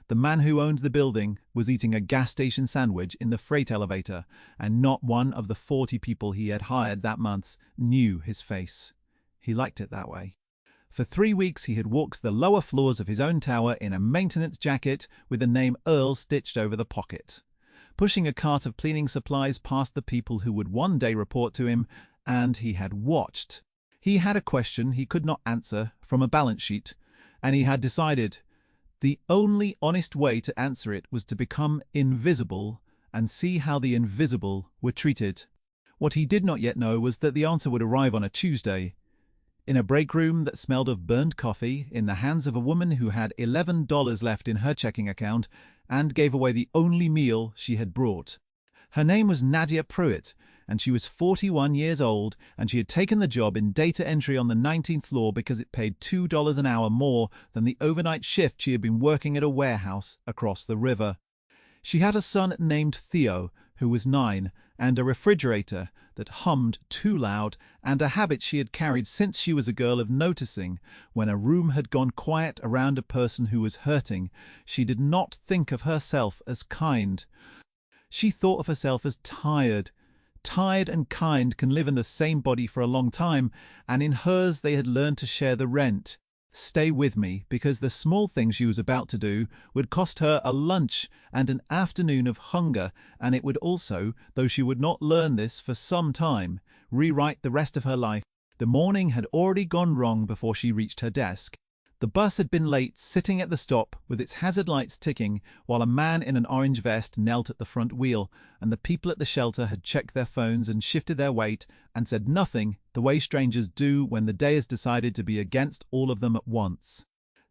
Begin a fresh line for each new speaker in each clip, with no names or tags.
The man who owned the building was eating a gas station sandwich in the freight elevator, and not one of the 40 people he had hired that month knew his face. He liked it that way. For 3 weeks he had walked the lower floors of his own tower in a maintenance jacket with the name Earl stitched over the pocket, pushing a cart of cleaning supplies past the people who would one day report to him, and he had watched. He had a question he could not answer from a balance sheet, and he had decided the only honest way to answer it was to become invisible and see how the invisible were treated. What he did not yet know was that the answer would arrive on a Tuesday, in a break room that smelled of burned coffee, in the hands of a woman who had $11 left in her checking account and gave away the only meal she had brought. Her name was Nadia Pruitt, and she was 41 years old, and she had taken the job in data entry on the 19th floor because it paid $2 an hour more than the overnight shift she had been working at a warehouse across the river. She had a son named Theo, who was 9, and a refrigerator that hummed too loud, and a habit she had carried since she was a girl of noticing, when a room had gone quiet around a person who was hurting, she did not think of herself as kind. She thought of herself as tired. Tired and kind can live in the same body for a long time, and in hers they had learned to share the rent. Stay with me, because the small thing she was about to do would cost her a lunch and an afternoon of hunger, and it would also, though she would not learn this for some time, rewrite the rest of her life. The morning had already gone wrong before she reached her desk. The bus had been late, sitting at the stop with its hazard lights ticking, while a man in an orange vest knelt at the front wheel, and the people at the shelter had checked their phones and shifted their weight and said nothing, the way strangers do when the day has decided to be against all of them at once.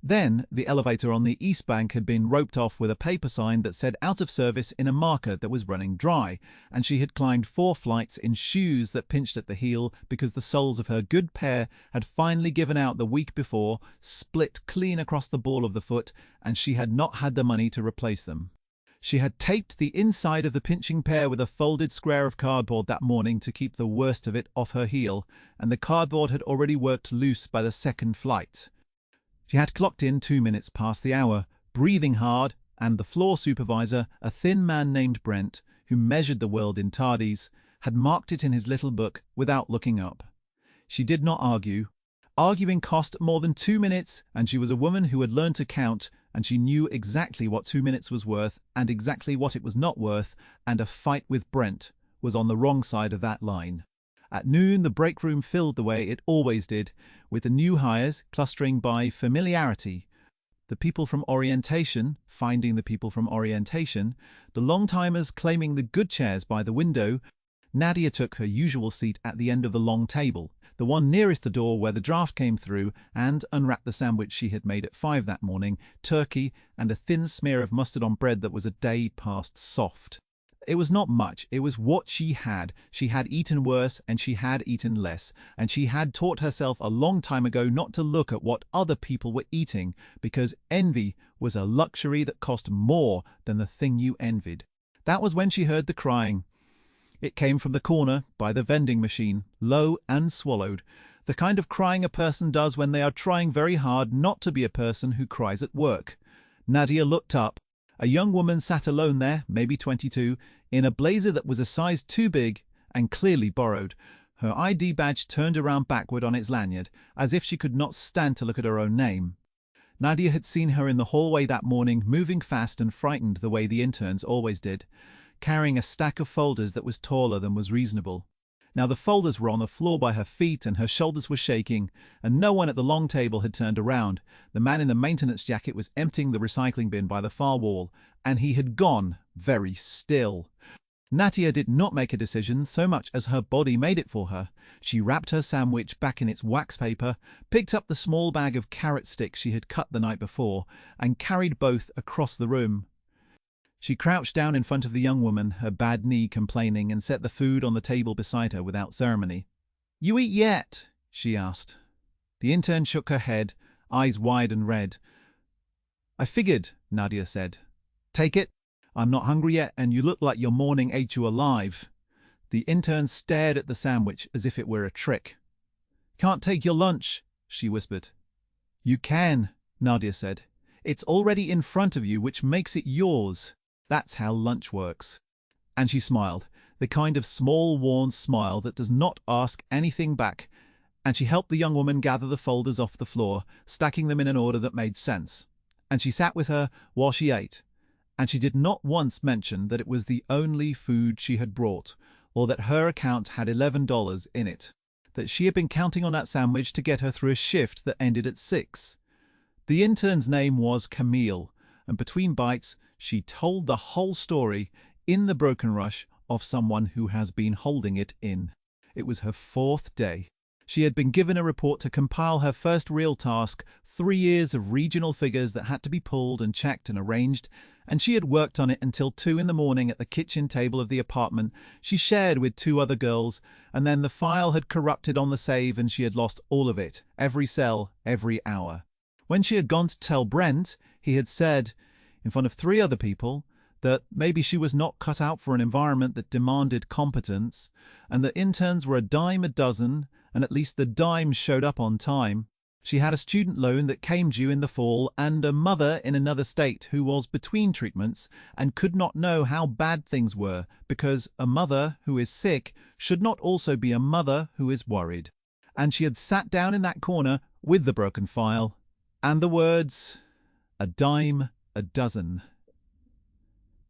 Then the elevator on the East Bank had been roped off with a paper sign that said out of service in a market that was running dry, and she had climbed 4 flights in shoes that pinched at the heel because the soles of her good pair had finally given out the week before, split clean across the ball of the foot, and she had not had the money to replace them. She had taped the inside of the pinching pair with a folded square of cardboard that morning to keep the worst of it off her heel, and the cardboard had already worked loose by the second flight. She had clocked in 2 minutes past the hour, breathing hard, and the floor supervisor, a thin man named Brent, who measured the world in tardies, had marked it in his little book without looking up. She did not argue. Arguing cost more than 2 minutes, and she was a woman who had learned to count, and she knew exactly what 2 minutes was worth and exactly what it was not worth, and a fight with Brent was on the wrong side of that line. At noon, the break room filled the way it always did, with the new hires clustering by familiarity. The people from orientation finding the people from orientation, the long-timers claiming the good chairs by the window. Nadia took her usual seat at the end of the long table, the one nearest the door where the draft came through, and unwrapped the sandwich she had made at 5 that morning, turkey and a thin smear of mustard on bread that was a day past soft. It was not much, it was what she had. She had eaten worse, and she had eaten less, and she had taught herself a long time ago not to look at what other people were eating, because envy was a luxury that cost more than the thing you envied. That was when she heard the crying. It came from the corner, by the vending machine, low and swallowed, the kind of crying a person does when they are trying very hard not to be a person who cries at work. Nadia looked up. A young woman sat alone there, maybe 22, in a blazer that was a size too big and clearly borrowed, her ID badge turned around backward on its lanyard, as if she could not stand to look at her own name. Nadia had seen her in the hallway that morning, moving fast and frightened the way the interns always did, carrying a stack of folders that was taller than was reasonable. Now the folders were on the floor by her feet, and her shoulders were shaking, and no one at the long table had turned around. The man in the maintenance jacket was emptying the recycling bin by the far wall, and he had gone very still. Nadia did not make a decision so much as her body made it for her. She wrapped her sandwich back in its wax paper, picked up the small bag of carrot sticks she had cut the night before, and carried both across the room. She crouched down in front of the young woman, her bad knee complaining, and set the food on the table beside her without ceremony. "You eat yet?" she asked. The intern shook her head, eyes wide and red. "I figured," Nadia said. "Take it. I'm not hungry yet, and you look like your morning ate you alive." The intern stared at the sandwich as if it were a trick. "Can't take your lunch," she whispered. "You can," Nadia said. It's already in front of you, which makes it yours. That's how lunch works." And she smiled, the kind of small, worn smile that does not ask anything back, and she helped the young woman gather the folders off the floor, stacking them in an order that made sense. And she sat with her while she ate, and she did not once mention that it was the only food she had brought, or that her account had $11 in it, that she had been counting on that sandwich to get her through a shift that ended at 6. The intern's name was Camille, and between bites she told the whole story in the broken rush of someone who has been holding it in. It was her 4th day. She had been given a report to compile her first real task, 3 years of regional figures that had to be pulled and checked and arranged, and she had worked on it until 2 in the morning at the kitchen table of the apartment she shared with 2 other girls, and then the file had corrupted on the save and she had lost all of it, every cell, every hour. When she had gone to tell Brent, he had said, in front of 3 other people, that maybe she was not cut out for an environment that demanded competence, and that interns were a dime a dozen, and at least the dimes showed up on time. She had a student loan that came due in the fall, and a mother in another state who was between treatments and could not know how bad things were, because a mother who is sick should not also be a mother who is worried. And she had sat down in that corner with the broken file, and the words, "a dime a dozen,"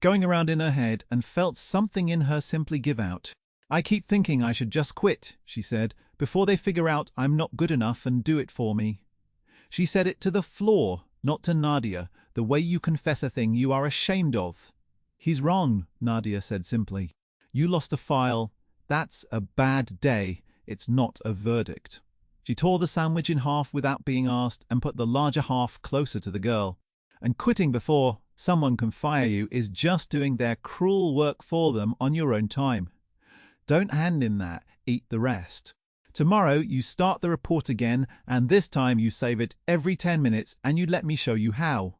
going around in her head, and felt something in her simply give out. "I keep thinking I should just quit," she said, "before they figure out I'm not good enough and do it for me." She said it to the floor, not to Nadia, the way you confess a thing you are ashamed of. "He's wrong," Nadia said simply. "You lost a file. That's a bad day. It's not a verdict." She tore the sandwich in half without being asked and put the larger half closer to the girl. And quitting before someone can fire you is just doing their cruel work for them on your own time. Don't hand in that, eat the rest. Tomorrow you start the report again, and this time you save it every 10 minutes and you let me show you how.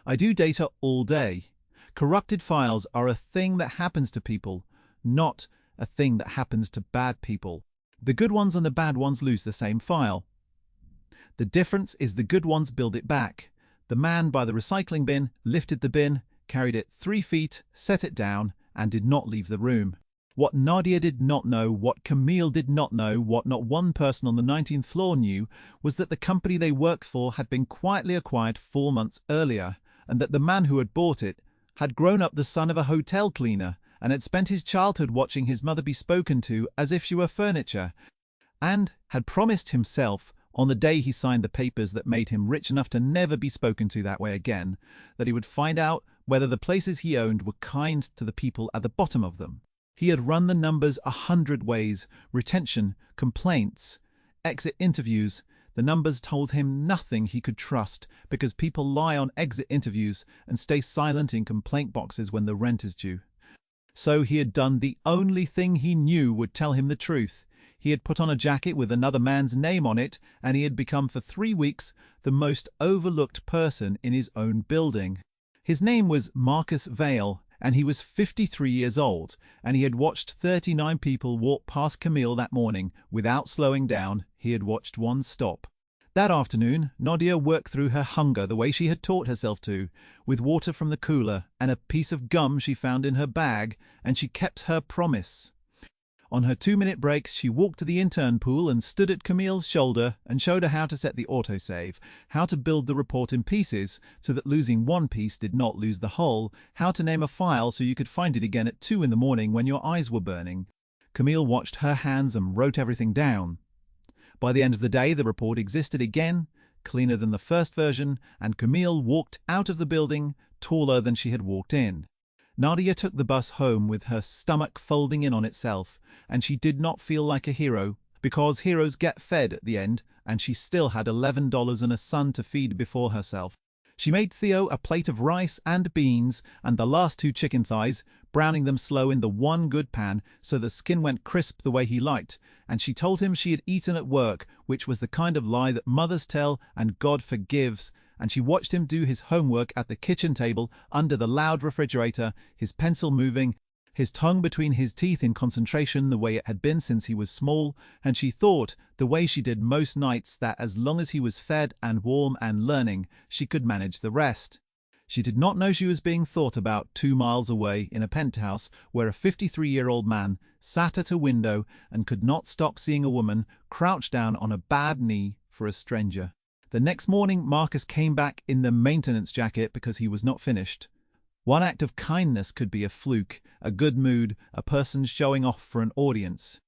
I do data all day. Corrupted files are a thing that happens to people, not a thing that happens to bad people. The good ones and the bad ones lose the same file. The difference is the good ones build it back. The man by the recycling bin lifted the bin, carried it 3 feet, set it down, and did not leave the room. What Nadia did not know, what Camille did not know, what not one person on the 19th floor knew, was that the company they worked for had been quietly acquired 4 months earlier, and that the man who had bought it had grown up the son of a hotel cleaner and had spent his childhood watching his mother be spoken to as if she were furniture, and had promised himself, on the day he signed the papers that made him rich enough to never be spoken to that way again, that he would find out whether the places he owned were kind to the people at the bottom of them. He had run the numbers 100 ways, retention, complaints, exit interviews. The numbers told him nothing he could trust, because people lie on exit interviews and stay silent in complaint boxes when the rent is due. So he had done the only thing he knew would tell him the truth. He had put on a jacket with another man's name on it, and he had become for 3 weeks the most overlooked person in his own building. His name was Marcus Vale, and he was 53 years old, and he had watched 39 people walk past Camille that morning. Without slowing down, he had watched one stop. That afternoon, Nadia worked through her hunger the way she had taught herself to, with water from the cooler and a piece of gum she found in her bag, and she kept her promise. On her 2-minute breaks, she walked to the intern pool and stood at Camille's shoulder and showed her how to set the autosave, how to build the report in pieces so that losing one piece did not lose the whole, how to name a file so you could find it again at 2 in the morning when your eyes were burning. Camille watched her hands and wrote everything down. By the end of the day, the report existed again, cleaner than the first version, and Camille walked out of the building taller than she had walked in. Nadia took the bus home with her stomach folding in on itself, and she did not feel like a hero, because heroes get fed at the end, and she still had $11 and a son to feed before herself. She made Theo a plate of rice and beans and the last 2 chicken thighs, browning them slow in the one good pan so the skin went crisp the way he liked, and she told him she had eaten at work, which was the kind of lie that mothers tell and God forgives, and she watched him do his homework at the kitchen table under the loud refrigerator, his pencil moving, his tongue between his teeth in concentration the way it had been since he was small, and she thought, the way she did most nights, that as long as he was fed and warm and learning, she could manage the rest. She did not know she was being thought about 2 miles away in a penthouse where a 53-year-old man sat at a window and could not stop seeing a woman crouched down on a bad knee for a stranger. The next morning, Marcus came back in the maintenance jacket because he was not finished. One act of kindness could be a fluke, a good mood, a person showing off for an audience.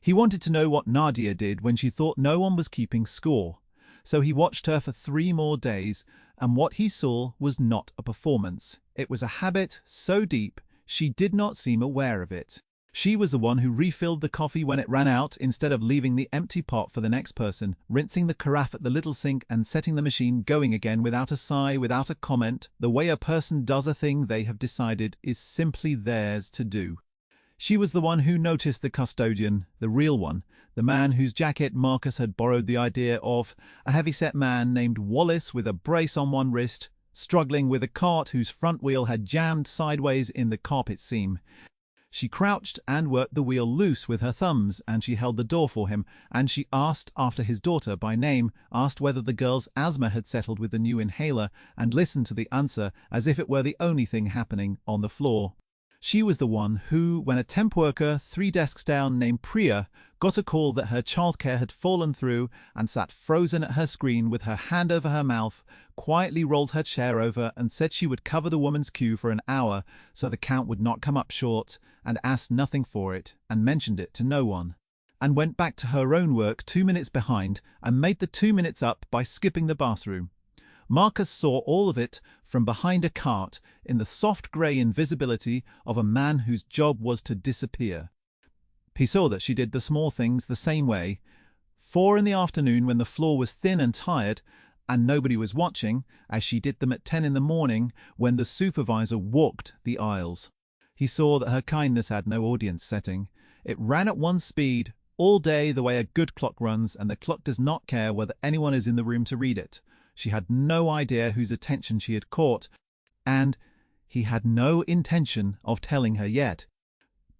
He wanted to know what Nadia did when she thought no one was keeping score. So he watched her for 3 more days, and what he saw was not a performance. It was a habit so deep she did not seem aware of it. She was the one who refilled the coffee when it ran out instead of leaving the empty pot for the next person, rinsing the carafe at the little sink and setting the machine going again without a sigh, without a comment, the way a person does a thing they have decided is simply theirs to do. She was the one who noticed the custodian, the real one, the man whose jacket Marcus had borrowed the idea of, a heavy-set man named Wallace with a brace on one wrist, struggling with a cart whose front wheel had jammed sideways in the carpet seam. She crouched and worked the wheel loose with her thumbs, and she held the door for him, and she asked after his daughter by name, asked whether the girl's asthma had settled with the new inhaler, and listened to the answer as if it were the only thing happening on the floor. She was the one who, when a temp worker 3 desks down named Priya got a call that her childcare had fallen through and sat frozen at her screen with her hand over her mouth, quietly rolled her chair over and said she would cover the woman's queue for an hour so the count would not come up short, and asked nothing for it and mentioned it to no one, and went back to her own work 2 minutes behind and made the 2 minutes up by skipping the bathroom. Marcus saw all of it from behind a cart in the soft grey invisibility of a man whose job was to disappear. He saw that she did the small things the same way. 4 in the afternoon when the floor was thin and tired and nobody was watching, as she did them at 10 in the morning when the supervisor walked the aisles. He saw that her kindness had no audience setting. It ran at one speed all day the way a good clock runs, and the clock does not care whether anyone is in the room to read it. She had no idea whose attention she had caught, and he had no intention of telling her yet.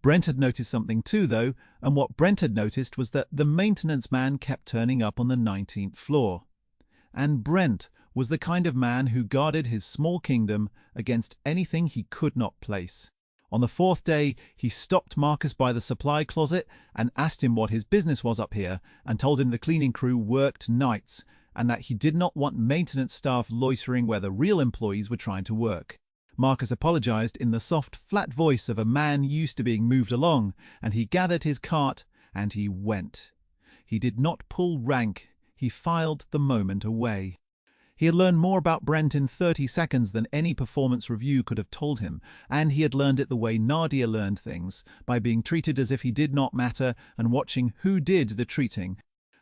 Brent had noticed something too, though, and what Brent had noticed was that the maintenance man kept turning up on the 19th floor. And Brent was the kind of man who guarded his small kingdom against anything he could not place. On the 4th day, he stopped Marcus by the supply closet and asked him what his business was up here, and told him the cleaning crew worked nights, and that he did not want maintenance staff loitering where the real employees were trying to work. Marcus apologized in the soft, flat voice of a man used to being moved along, and he gathered his cart, and he went. He did not pull rank, he filed the moment away. He had learned more about Brent in 30 seconds than any performance review could have told him, and he had learned it the way Nadia learned things, by being treated as if he did not matter and watching who did the treating.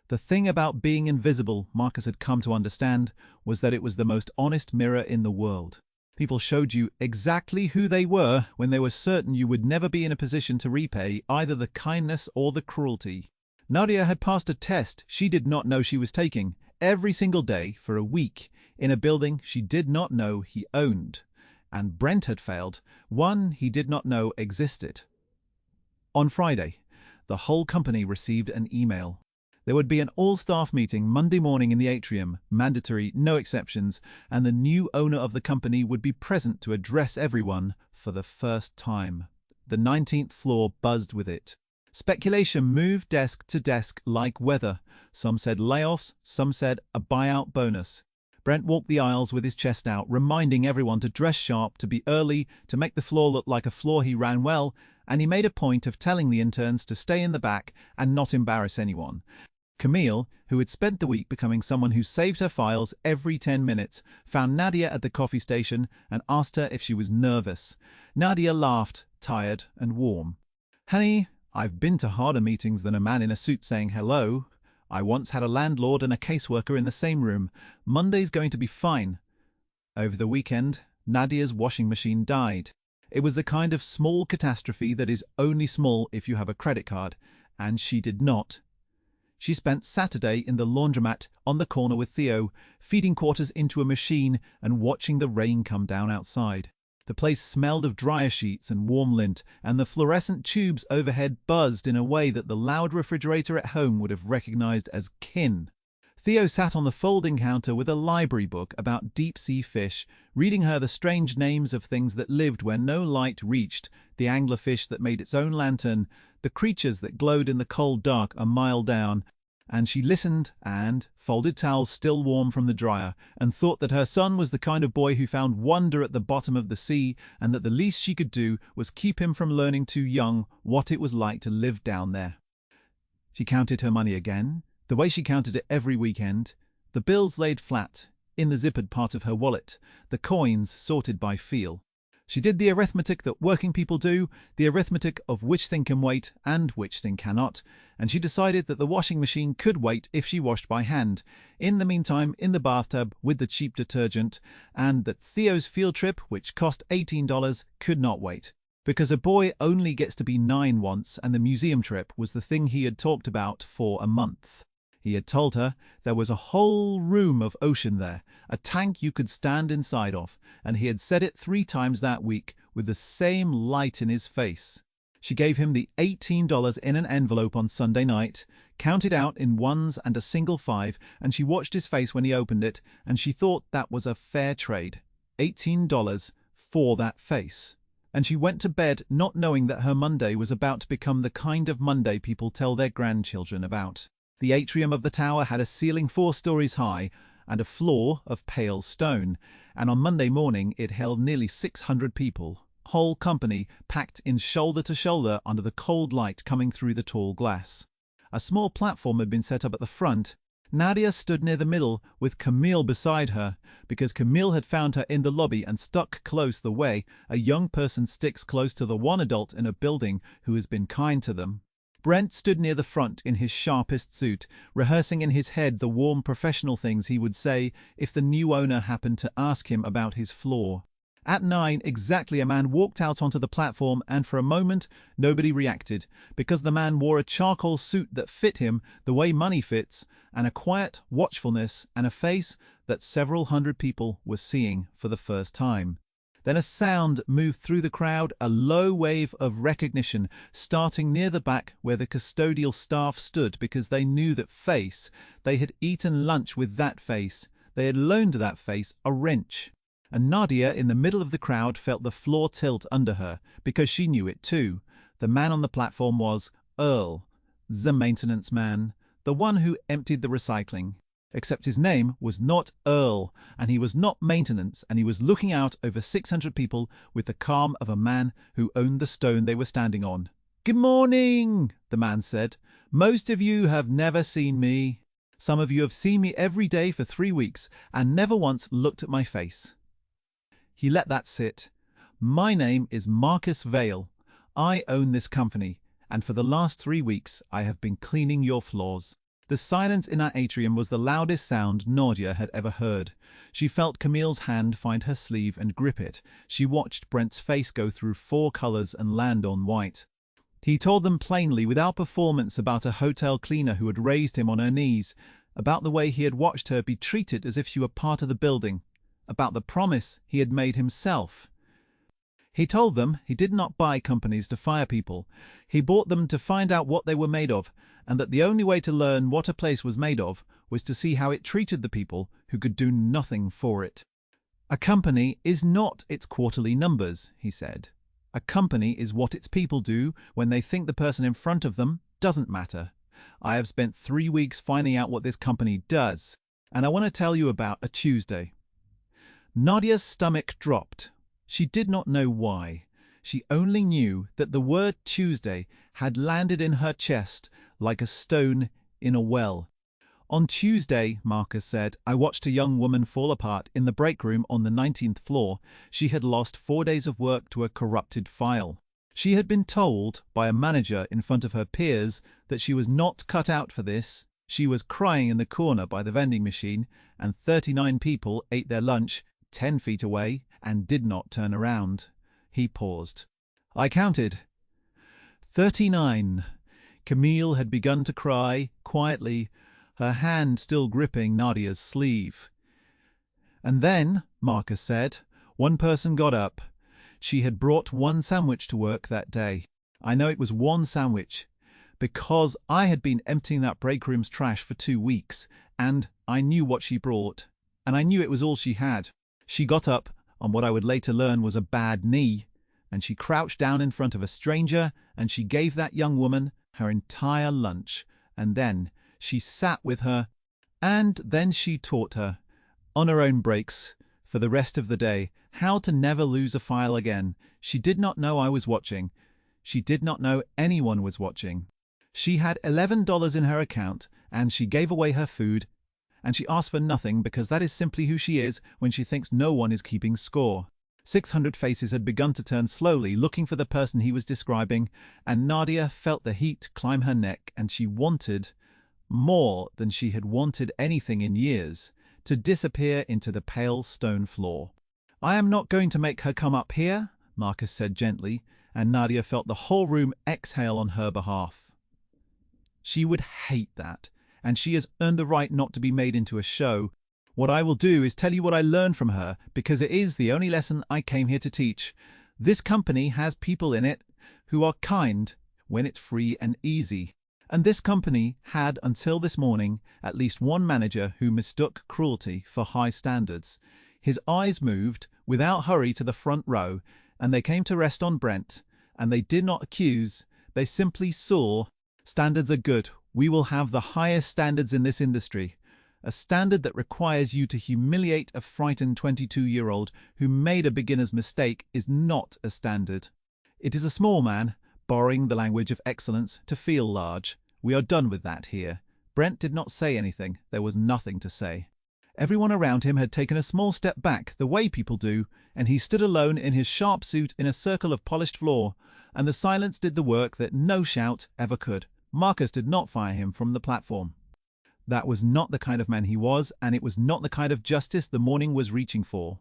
The thing about being invisible, Marcus had come to understand, was that it was the most honest mirror in the world. People showed you exactly who they were when they were certain you would never be in a position to repay either the kindness or the cruelty. Nadia had passed a test she did not know she was taking, every single day for a week, in a building she did not know he owned. And Brent had failed, one he did not know existed. On Friday, the whole company received an email. There would be an all-staff meeting Monday morning in the atrium, mandatory, no exceptions, and the new owner of the company would be present to address everyone for the first time. The 19th floor buzzed with it. Speculation moved desk to desk like weather. Some said layoffs, some said a buyout bonus. Brent walked the aisles with his chest out, reminding everyone to dress sharp, to be early, to make the floor look like a floor he ran well, and he made a point of telling the interns to stay in the back and not embarrass anyone. Camille, who had spent the week becoming someone who saved her files every 10 minutes, found Nadia at the coffee station and asked her if she was nervous. Nadia laughed, tired and warm. "Honey, I've been to harder meetings than a man in a suit saying hello. I once had a landlord and a caseworker in the same room. Monday's going to be fine." Over the weekend, Nadia's washing machine died. It was the kind of small catastrophe that is only small if you have a credit card, and she did not. She spent Saturday in the laundromat on the corner with Theo, feeding quarters into a machine and watching the rain come down outside. The place smelled of dryer sheets and warm lint, and the fluorescent tubes overhead buzzed in a way that the loud refrigerator at home would have recognized as kin. Theo sat on the folding counter with a library book about deep-sea fish, reading her the strange names of things that lived where no light reached, the anglerfish that made its own lantern, the creatures that glowed in the cold dark a mile down, and she listened and, folded towels still warm from the dryer, and thought that her son was the kind of boy who found wonder at the bottom of the sea, and that the least she could do was keep him from learning too young what it was like to live down there. She counted her money again, the way she counted it every weekend, the bills laid flat, in the zippered part of her wallet, the coins sorted by feel. She did the arithmetic that working people do, the arithmetic of which thing can wait and which thing cannot, and she decided that the washing machine could wait if she washed by hand, in the meantime in the bathtub with the cheap detergent, and that Theo's field trip, which cost $18, could not wait, because a boy only gets to be 9 once, and the museum trip was the thing he had talked about for a month. He had told her there was a whole room of ocean there, a tank you could stand inside of, and he had said it 3 times that week with the same light in his face. She gave him the $18 in an envelope on Sunday night, counted out in ones and a single 5, and she watched his face when he opened it, and she thought that was a fair trade. $18 for that face. And she went to bed not knowing that her Monday was about to become the kind of Monday people tell their grandchildren about. The atrium of the tower had a ceiling 4 stories high and a floor of pale stone, and on Monday morning it held nearly 600 people, whole company packed in shoulder to shoulder under the cold light coming through the tall glass. A small platform had been set up at the front. Nadia stood near the middle with Camille beside her, because Camille had found her in the lobby and stuck close the way a young person sticks close to the one adult in a building who has been kind to them. Brent stood near the front in his sharpest suit, rehearsing in his head the warm professional things he would say if the new owner happened to ask him about his floor. At 9 exactly, a man walked out onto the platform, and for a moment nobody reacted, because the man wore a charcoal suit that fit him the way money fits, and a quiet watchfulness and a face that several hundred people were seeing for the first time. Then a sound moved through the crowd, a low wave of recognition, starting near the back where the custodial staff stood, because they knew that face. They had eaten lunch with that face. They had loaned that face a wrench. And Nadia, in the middle of the crowd, felt the floor tilt under her, because she knew it too. The man on the platform was Earl, the maintenance man, the one who emptied the recycling. Except his name was not Earl, and he was not maintenance, and he was looking out over 600 people with the calm of a man who owned the stone they were standing on. "Good morning," the man said. "Most of you have never seen me. Some of you have seen me every day for 3 weeks and never once looked at my face." He let that sit. "My name is Marcus Vale. I own this company, and for the last 3 weeks I have been cleaning your floors." The silence in our atrium was the loudest sound Nadia had ever heard. She felt Camille's hand find her sleeve and grip it. She watched Brent's face go through 4 colors and land on white. He told them plainly, without performance, about a hotel cleaner who had raised him on her knees, about the way he had watched her be treated as if she were part of the building, about the promise he had made himself. He told them he did not buy companies to fire people. He bought them to find out what they were made of, and that the only way to learn what a place was made of was to see how it treated the people who could do nothing for it. "A company is not its quarterly numbers," he said. "A company is what its people do when they think the person in front of them doesn't matter. I have spent 3 weeks finding out what this company does, and I want to tell you about a Tuesday." Nadia's stomach dropped. She did not know why. She only knew that the word Tuesday had landed in her chest like a stone in a well. "On Tuesday," Marcus said, "I watched a young woman fall apart in the break room on the 19th floor. She had lost 4 days of work to a corrupted file. She had been told by a manager in front of her peers that she was not cut out for this. She was crying in the corner by the vending machine, and 39 people ate their lunch 10 feet away and did not turn around." He paused. "I counted. 39. Camille had begun to cry, quietly, her hand still gripping Nadia's sleeve. "And then," Marcus said, "one person got up. She had brought one sandwich to work that day. I know it was one sandwich, because I had been emptying that break room's trash for 2 weeks, and I knew what she brought, and I knew it was all she had. She got up on what I would later learn was a bad knee, and she crouched down in front of a stranger, and she gave that young woman her entire lunch, and then she sat with her, and then she taught her, on her own breaks, for the rest of the day, how to never lose a file again. She did not know I was watching. She did not know anyone was watching. She had $11 in her account, and she gave away her food, and she asked for nothing because that is simply who she is when she thinks no one is keeping score. 600 faces had begun to turn slowly, looking for the person he was describing, and Nadia felt the heat climb her neck, and she wanted, more than she had wanted anything in years, to disappear into the pale stone floor. "I am not going to make her come up here," Marcus said gently, and Nadia felt the whole room exhale on her behalf. She would hate that, and she has earned the right not to be made into a show. What I will do is tell you what I learned from her, because it is the only lesson I came here to teach. This company has people in it who are kind when it's free and easy. And this company had, until this morning, at least one manager who mistook cruelty for high standards. His eyes moved, without hurry, to the front row, and they came to rest on Brent, and they did not accuse, they simply saw. Standards are good. We will have the highest standards in this industry. A standard that requires you to humiliate a frightened 22-year-old who made a beginner's mistake is not a standard. It is a small man, borrowing the language of excellence, to feel large. We are done with that here. Brent did not say anything. There was nothing to say. Everyone around him had taken a small step back, the way people do, and he stood alone in his sharp suit in a circle of polished floor, and the silence did the work that no shout ever could. Marcus did not fire him from the platform. That was not the kind of man he was, and it was not the kind of justice the morning was reaching for.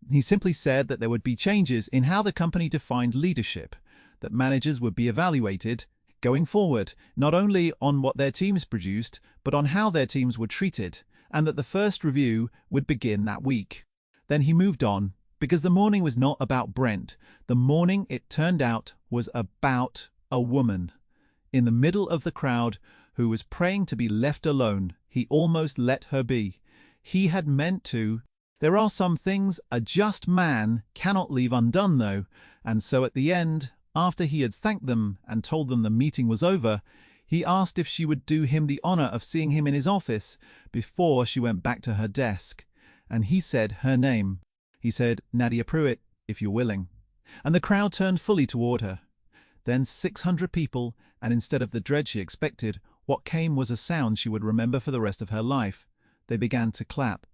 He simply said that there would be changes in how the company defined leadership, that managers would be evaluated, going forward, not only on what their teams produced, but on how their teams were treated, and that the first review would begin that week. Then he moved on, because the morning was not about Brent. The morning, it turned out, was about a woman. In the middle of the crowd, who was praying to be left alone, he almost let her be. He had meant to. There are some things a just man cannot leave undone, though, and so at the end, after he had thanked them and told them the meeting was over, he asked if she would do him the honor of seeing him in his office before she went back to her desk. And he said her name. He said, "Nadia Pruitt, if you're willing." And the crowd turned fully toward her. Then 600 people, and instead of the dread she expected, what came was a sound she would remember for the rest of her life. They began to clap.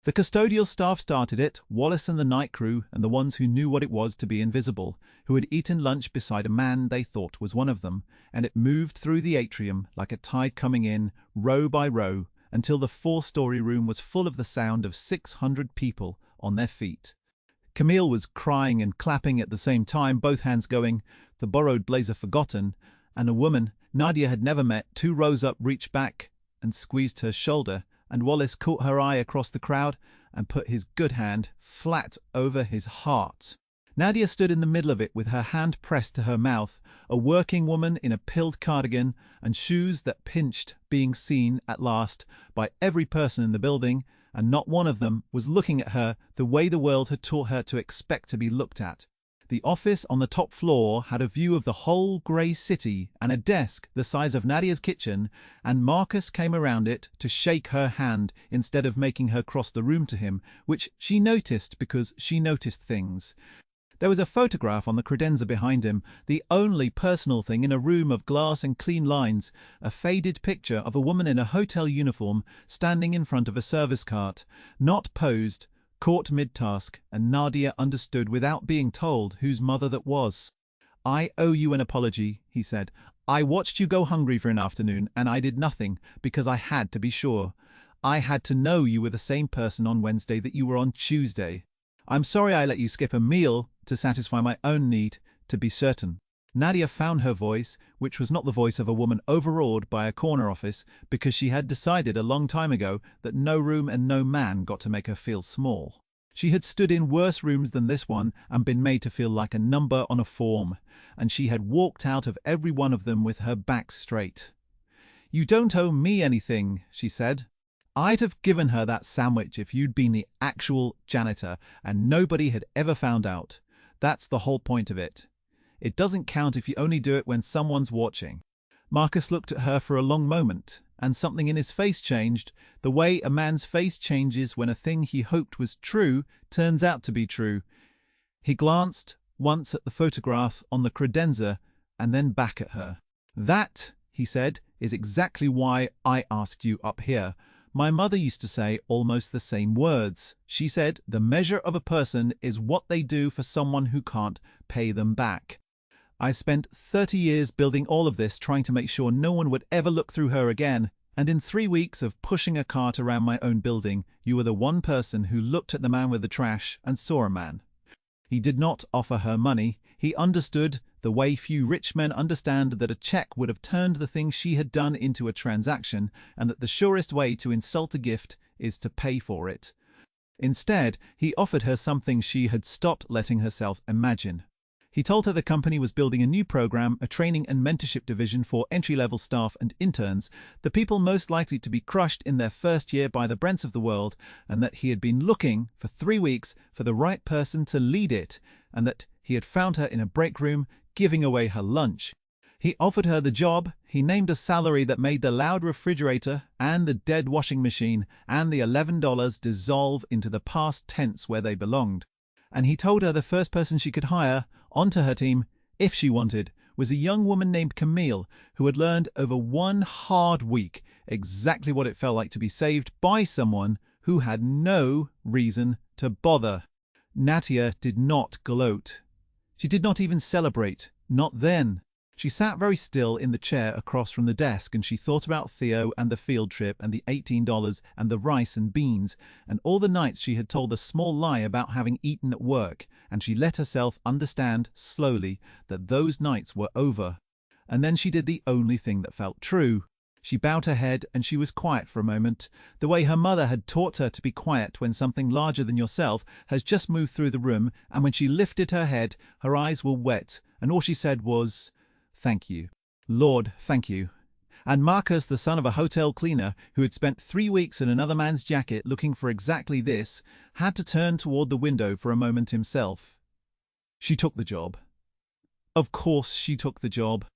The custodial staff started it, Wallace and the night crew, and the ones who knew what it was to be invisible, who had eaten lunch beside a man they thought was one of them, and it moved through the atrium like a tide coming in, row by row, until the 4-story room was full of the sound of 600 people on their feet. Camille was crying and clapping at the same time, both hands going, the borrowed blazer forgotten, and a woman Nadia had never met 2 rows up reached back and squeezed her shoulder, and Wallace caught her eye across the crowd and put his good hand flat over his heart. Nadia stood in the middle of it with her hand pressed to her mouth, a working woman in a pilled cardigan and shoes that pinched, being seen at last by every person in the building, and not one of them was looking at her the way the world had taught her to expect to be looked at. The office on the top floor had a view of the whole grey city and a desk the size of Nadia's kitchen, and Marcus came around it to shake her hand instead of making her cross the room to him, which she noticed because she noticed things. There was a photograph on the credenza behind him, the only personal thing in a room of glass and clean lines, a faded picture of a woman in a hotel uniform standing in front of a service cart, not posed, caught mid-task, and Nadia understood without being told whose mother that was. "I owe you an apology," he said. "I watched you go hungry for an afternoon, and I did nothing, because I had to be sure. I had to know you were the same person on Wednesday that you were on Tuesday. I'm sorry I let you skip a meal to satisfy my own need, to be certain." Nadia found her voice, which was not the voice of a woman overawed by a corner office, because she had decided a long time ago that no room and no man got to make her feel small. She had stood in worse rooms than this one and been made to feel like a number on a form, and she had walked out of every one of them with her back straight. "You don't owe me anything," she said. I'd have given her that sandwich if you'd been the actual janitor and nobody had ever found out. That's the whole point of it. It doesn't count if you only do it when someone's watching. Marcus looked at her for a long moment, and something in his face changed, the way a man's face changes when a thing he hoped was true turns out to be true. He glanced once at the photograph on the credenza and then back at her. "That," he said, "is exactly why I asked you up here. My mother used to say almost the same words. She said the measure of a person is what they do for someone who can't pay them back. I spent 30 years building all of this, trying to make sure no one would ever look through her again. And in 3 weeks of pushing a cart around my own building, you were the one person who looked at the man with the trash and saw a man." He did not offer her money. He understood, the way few rich men understand, that a check would have turned the thing she had done into a transaction, and that the surest way to insult a gift is to pay for it. Instead, he offered her something she had stopped letting herself imagine. He told her the company was building a new program, a training and mentorship division for entry-level staff and interns, the people most likely to be crushed in their first year by the Brents of the world, and that he had been looking for 3 weeks for the right person to lead it, and that he had found her in a break room giving away her lunch. He offered her the job. He named a salary that made the loud refrigerator and the dead washing machine and the $11 dissolve into the past tense where they belonged. And he told her the first person she could hire onto her team, if she wanted, was a young woman named Camille, who had learned over one hard week exactly what it felt like to be saved by someone who had no reason to bother. Nadia did not gloat. She did not even celebrate, not then. She sat very still in the chair across from the desk, and she thought about Theo and the field trip and the $18 and the rice and beans and all the nights she had told a small lie about having eaten at work, and she let herself understand slowly that those nights were over. And then she did the only thing that felt true. She bowed her head and she was quiet for a moment, the way her mother had taught her to be quiet when something larger than yourself has just moved through the room, and when she lifted her head, her eyes were wet, and all she said was, "Thank you. Lord, thank you." And Marcus, the son of a hotel cleaner who had spent 3 weeks in another man's jacket looking for exactly this, had to turn toward the window for a moment himself. She took the job. Of course she took the job.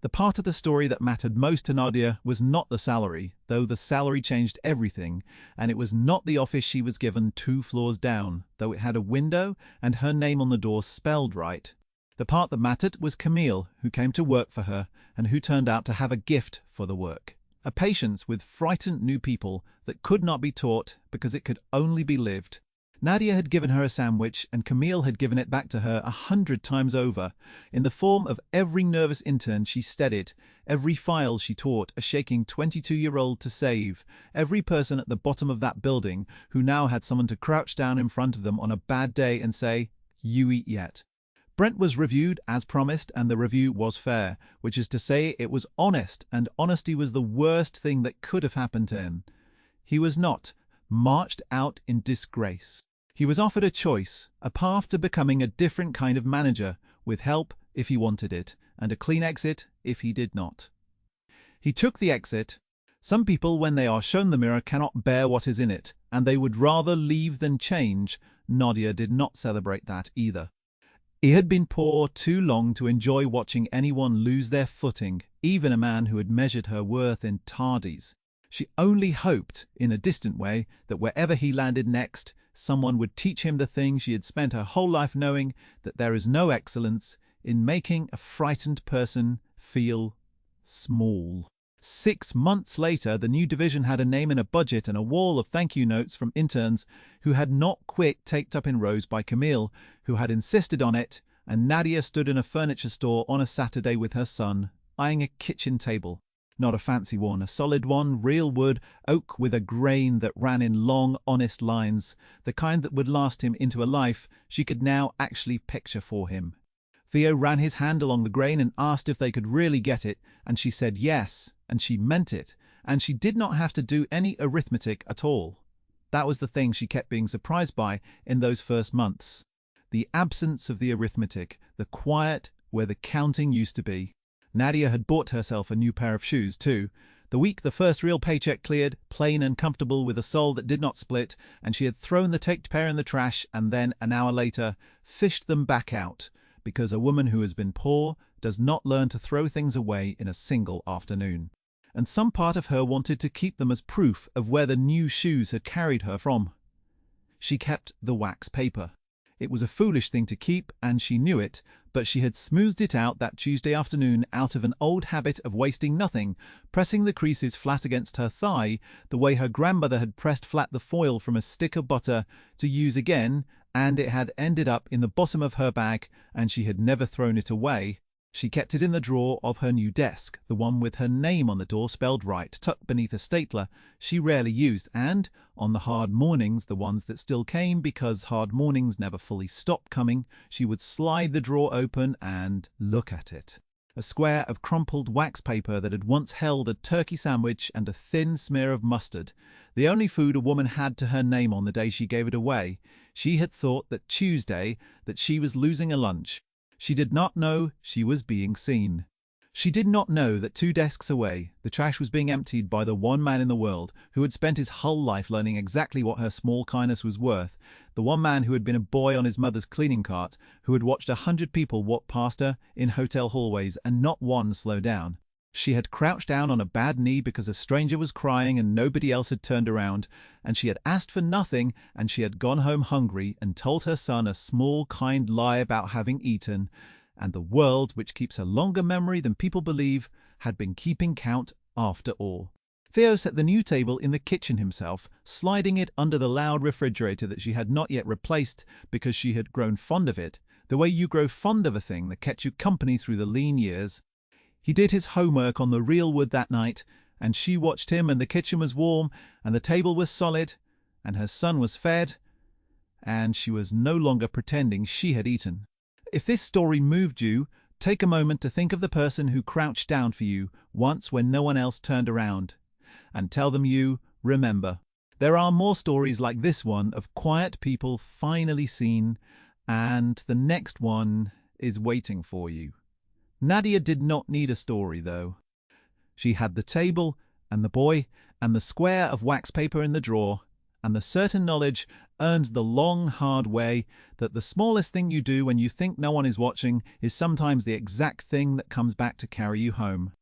The part of the story that mattered most to Nadia was not the salary, though the salary changed everything, and it was not the office she was given 2 floors down, though it had a window and her name on the door spelled right. The part that mattered was Camille, who came to work for her and who turned out to have a gift for the work. A patience with frightened new people that could not be taught because it could only be lived. Nadia had given her a sandwich, and Camille had given it back to her 100 times over, in the form of every nervous intern she steadied, every file she taught a shaking 22-year-old to save, every person at the bottom of that building who now had someone to crouch down in front of them on a bad day and say, "You eat yet." Brent was reviewed as promised, and the review was fair, which is to say it was honest, and honesty was the worst thing that could have happened to him. He was not marched out in disgrace. He was offered a choice, a path to becoming a different kind of manager, with help if he wanted it, and a clean exit if he did not. He took the exit. Some people, when they are shown the mirror, cannot bear what is in it, and they would rather leave than change. Nadia did not celebrate that either. He had been poor too long to enjoy watching anyone lose their footing, even a man who had measured her worth in tardies. She only hoped, in a distant way, that wherever he landed next, someone would teach him the thing she had spent her whole life knowing, that there is no excellence in making a frightened person feel small. 6 months later, the new division had a name and a budget and a wall of thank you notes from interns who had not quit, taped up in rows by Camille, who had insisted on it, and Nadia stood in a furniture store on a Saturday with her son, eyeing a kitchen table. Not a fancy one, a solid one, real wood, oak with a grain that ran in long, honest lines, the kind that would last him into a life she could now actually picture for him. Theo ran his hand along the grain and asked if they could really get it, and she said yes, and she meant it, and she did not have to do any arithmetic at all. That was the thing she kept being surprised by in those first months. The absence of the arithmetic, the quiet where the counting used to be. Nadia had bought herself a new pair of shoes, too. The week the first real paycheck cleared, plain and comfortable with a sole that did not split, and she had thrown the taped pair in the trash and then, an hour later, fished them back out, because a woman who has been poor does not learn to throw things away in a single afternoon. And some part of her wanted to keep them as proof of where the new shoes had carried her from. She kept the wax paper. It was a foolish thing to keep, and she knew it, but she had smoothed it out that Tuesday afternoon out of an old habit of wasting nothing, pressing the creases flat against her thigh, the way her grandmother had pressed flat the foil from a stick of butter to use again, and it had ended up in the bottom of her bag, and she had never thrown it away. She kept it in the drawer of her new desk, the one with her name on the door spelled right, tucked beneath a stapler she rarely used, and, on the hard mornings, the ones that still came because hard mornings never fully stopped coming, she would slide the drawer open and look at it. A square of crumpled wax paper that had once held a turkey sandwich and a thin smear of mustard, the only food a woman had to her name on the day she gave it away. She had thought that Tuesday that she was losing a lunch. She did not know she was being seen. She did not know that 2 desks away, the trash was being emptied by the one man in the world who had spent his whole life learning exactly what her small kindness was worth, the one man who had been a boy on his mother's cleaning cart, who had watched 100 people walk past her in hotel hallways and not one slow down. She had crouched down on a bad knee because a stranger was crying and nobody else had turned around, and she had asked for nothing, and she had gone home hungry and told her son a small, kind lie about having eaten, and the world, which keeps a longer memory than people believe, had been keeping count after all. Theo set the new table in the kitchen himself, sliding it under the loud refrigerator that she had not yet replaced because she had grown fond of it, the way you grow fond of a thing that kept you company through the lean years. He did his homework on the real wood that night, and she watched him, and the kitchen was warm, and the table was solid, and her son was fed, and she was no longer pretending she had eaten. If this story moved you, take a moment to think of the person who crouched down for you once when no one else turned around, and tell them you remember. There are more stories like this one of quiet people finally seen, and the next one is waiting for you. Nadia did not need a story, though. She had the table, and the boy, and the square of wax paper in the drawer, and the certain knowledge earns the long, hard way that the smallest thing you do when you think no one is watching is sometimes the exact thing that comes back to carry you home.